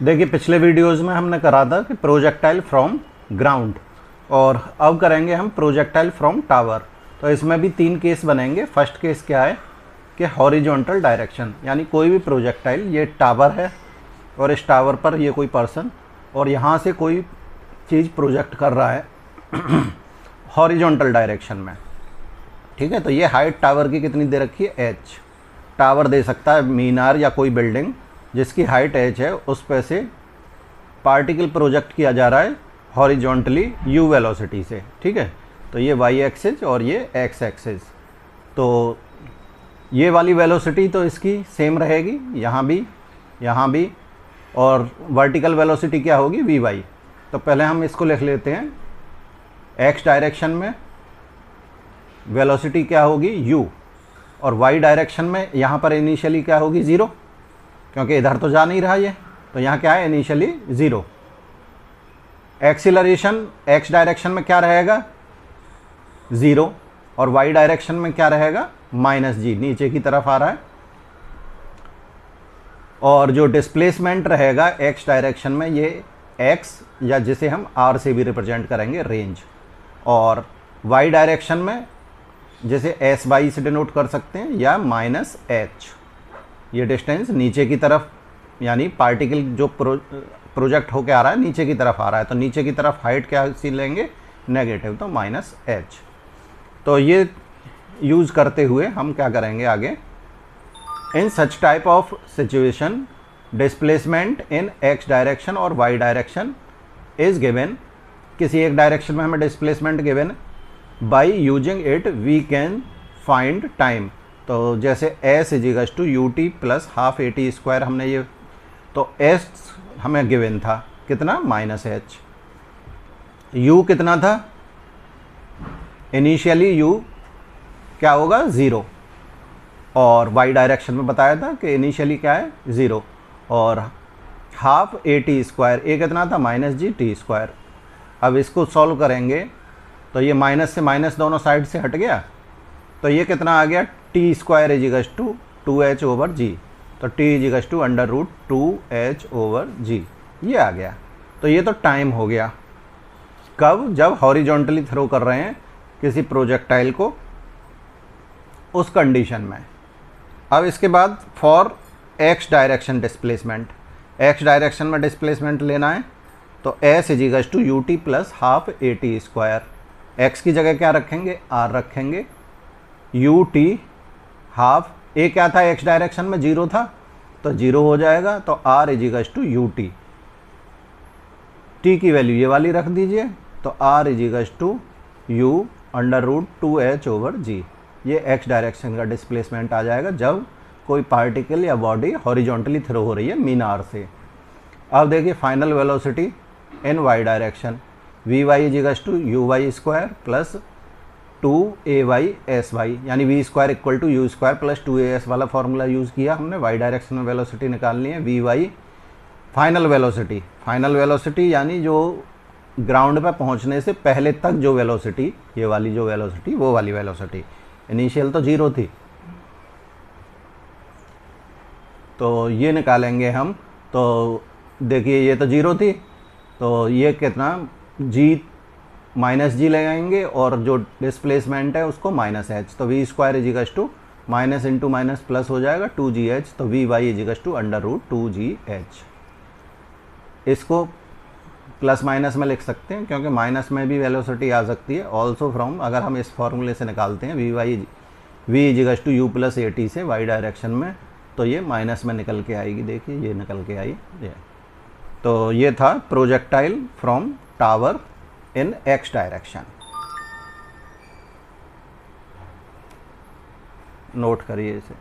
देखिए पिछले वीडियोस में हमने करा था कि प्रोजेक्टाइल फ्रॉम ग्राउंड, और अब करेंगे हम प्रोजेक्टाइल फ्रॉम टावर। तो इसमें भी 3 केस बनेंगे। फर्स्ट केस क्या है कि हॉरिजॉन्टल डायरेक्शन, यानी कोई भी प्रोजेक्टाइल, ये टावर है और इस टावर पर ये कोई पर्सन और यहाँ से कोई चीज़ प्रोजेक्ट कर रहा है हॉरिजॉन्टल डायरेक्शन में। ठीक है, तो ये हाइट टावर की कितनी दे रखी है, h। टावर दे सकता है मीनार या कोई बिल्डिंग जिसकी हाइट h है, उस पे से पार्टिकल प्रोजेक्ट किया जा रहा है हॉरिजॉन्टली u वेलोसिटी से। ठीक है, तो ये y एक्सिस और ये x एक्सिस। तो ये वाली वेलोसिटी तो इसकी सेम रहेगी, यहाँ भी, और वर्टिकल वेलोसिटी क्या होगी, vy। तो पहले हम इसको लिख लेते हैं। x डायरेक्शन में वेलोसिटी क्या होगी, u, और y डायरेक्शन में यहाँ पर इनिशियली क्या होगी, 0, क्योंकि इधर तो जा नहीं रहा ये, तो यहाँ क्या है, इनिशियली 0। एक्सीलरेशन x डायरेक्शन में क्या रहेगा, 0, और y डायरेक्शन में क्या रहेगा, -g, नीचे की तरफ आ रहा है। और जो डिस्प्लेसमेंट रहेगा x डायरेक्शन में, ये x, या जिसे हम r से भी रिप्रेजेंट करेंगे, रेंज। और y डायरेक्शन में जैसे sy से डिनोट कर सकते हैं, या -h, ये डिस्टेंस नीचे की तरफ, यानी पार्टिकल जो प्रोजेक्ट होके आ रहा है नीचे की तरफ आ रहा है, तो नीचे की तरफ हाइट क्या सी लेंगे, नेगेटिव, तो -h। तो ये यूज़ करते हुए हम क्या करेंगे आगे, in such type of situation displacement in x direction और y डायरेक्शन इज गिवन। किसी एक डायरेक्शन में हमें displacement given, by using it we can find time. तो जैसे s equals to ut plus half at², हमने ये, तो s हमें गिवन था कितना, -h। u कितना था, इनिशियली u क्या होगा, 0, और y डायरेक्शन में बताया था कि इनिशियली क्या है, 0, और हाफ at², a कितना था, -g_t²। अब इसको सॉल्व करेंगे तो ये माइनस से माइनस दोनों साइड से हट गया, तो ये कितना आ गया, t² इजिकल्स टू 2h/g। तो t इजिकल्स टू √2h/g, ये आ गया। तो ये तो टाइम हो गया, कब, जब हॉरिजॉन्टली थ्रो कर रहे हैं किसी प्रोजेक्टाइल को, उस कंडीशन में। अब इसके बाद for x direction displacement, x direction में डिस्प्लेसमेंट लेना है, तो s equals to ut plus half at²। x की जगह क्या रखेंगे, r रखेंगे, ut हाफ, a क्या था x डायरेक्शन में, 0 था, तो 0 हो जाएगा, तो r equals to ut, t की वैल्यू ये वाली रख दीजिए, तो r इजिकल्स टू u√2h/g। ये x डायरेक्शन का डिस्प्लेसमेंट आ जाएगा जब कोई पार्टिकल या बॉडी हॉरिजॉन्टली थ्रो हो रही है मीनार से। अब देखिए final velocity in y direction, vy equals to uy² plus 2ay/sy, यानी v² equal to u² plus 2as वाला फॉर्मूला यूज़ किया हमने। y डायरेक्शन में वेलोसिटी निकालनी है, vy फाइनल वेलोसिटी यानी जो ग्राउंड पे पहुंचने से पहले तक जो वेलोसिटी, ये वाली जो वेलोसिटी, वो वाली वेलोसिटी। इनिशियल तो 0 थी, तो ये निकालेंगे हम। तो देखिए ये तो 0 थी, तो ये कितना, g -g लगाएंगे, और जो डिस्प्लेसमेंट है उसको -h, तो v² equals to minus into minus plus हो जाएगा 2gh, तो vy इजिकल्स टू √2gh। इसको प्लस माइनस में लिख सकते हैं, क्योंकि माइनस में भी वेलोसिटी आ सकती है। ऑल्सो फ्रॉम, अगर हम इस फॉर्मूले से निकालते हैं v equals to u plus at से y डायरेक्शन में, तो ये माइनस में निकल के आएगी। देखिए ये निकल के आई, ये। तो ये था projectile from tower in x direction. Note करिए इसे।